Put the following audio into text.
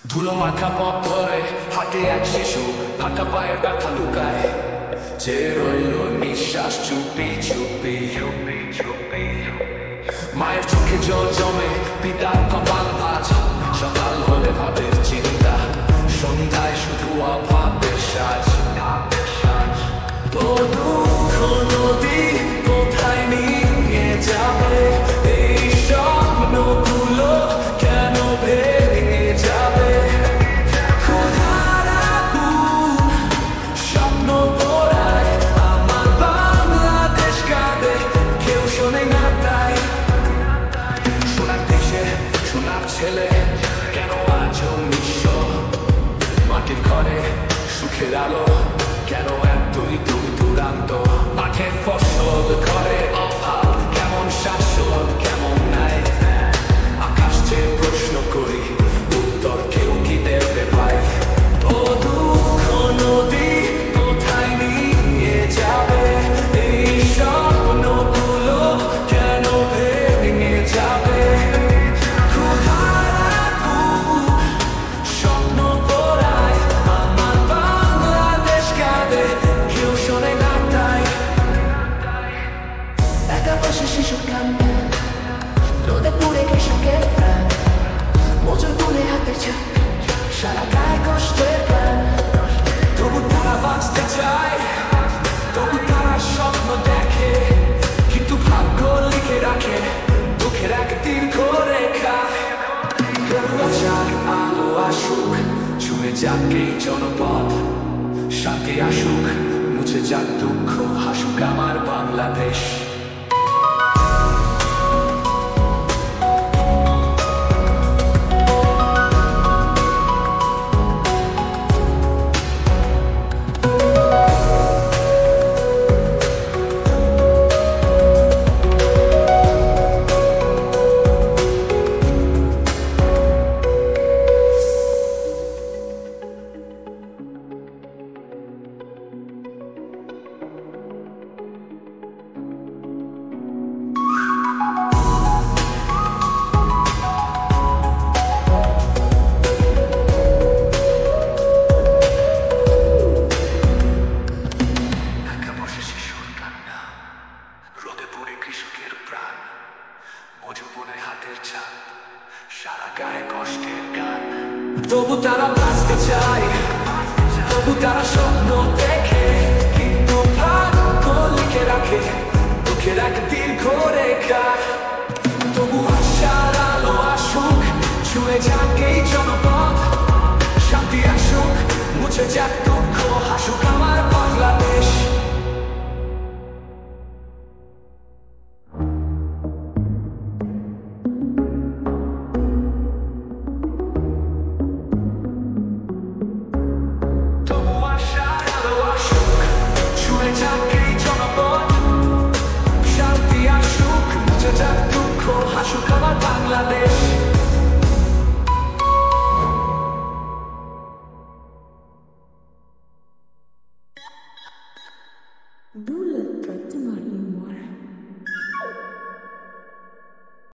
ধুলো মাখা পথ ধরে হাঁটে এক শিশু, ফাঁকা পায়ের ব্যথা লুকায়, যে রইল নিঃশ্বাস চুপি চুপি চুপি চুপি। মায়ের চোখে জল জমে, পিতার কপাল ভাঁজ, সকাল হলে ভাবের চিন্তা, সন্ধ্যায় শুধু অভাবের সাজ। ও দুঃখ নদী কোথায় নিয়ে যাবে, এই স্বপ্নগুলো কেন ভেঙে যাবে? ক্ষুধার আগুন স্বপ্ন পোড়ায়, আমার বাংলাদেশ কাঁদে, কেউ শোনে না তাই। সোনার দেশে সোনার ছেলে কেন আজও নিঃস্ব? মাটির ঘরে সুখের আলো কেন এতই দূর দূরান্ত? মাঠে ফসল ঘরে অভাব, কেমন শাসন কেমন নাই? আকাশ চেয়ে প্রশ্ন করি, উত্তর কেউ কি দেবে ভাই? ও দুঃখ নদী কোথায় নিয়ে যাবে, এই স্বপ্নগুলো কেন ভেঙে যাবে? ক্ষুধার আগুন স্বপ্ন পোড়ায়, আমার বাংলাদেশ কাঁদে, কেউ শোনে না তাই। একা বসে শিশুর কান্না, রোদে পুড়ে কৃষকের প্রাণ, মজুর তুলে হাতের ছাপ, সারা গায়ে কষ্টের গান। তবু তারা বাঁচতে চায়, তবু তারা স্বপ্ন দেখে, কিন্তু ভাগ্য লিখে রাখে দুঃখের এক দীর্ঘ রেখা। তবু আশার আলো আসুক, ছুঁয়ে যাক এই জনপদ, শান্তি আসুক, মুছে যাক দুঃখ, হাসুক আমার বাংলাদেশ। কৃষকের প্রাণ, মজুবনে হাতের ছাপ, সারা গায়ে কষ্টের গান। তবু তারা বাঁচতে চায়, তবু তারা স্বপ্ন দেখে, কিন্তু ভাগ্য লিখে রাখে দুঃখের এক দীর্ঘ রেখা। তবু আশার আলো আসুক, ছুঁয়ে যাক এই জনপদ, শান্তি আসুক, মুছে যাক দুঃখ, হাসুক আমার বাংলাদেশ। শান্তি আসুক, মুছে যাক দুঃখ, হাসুক আমার বাংলাদেশ।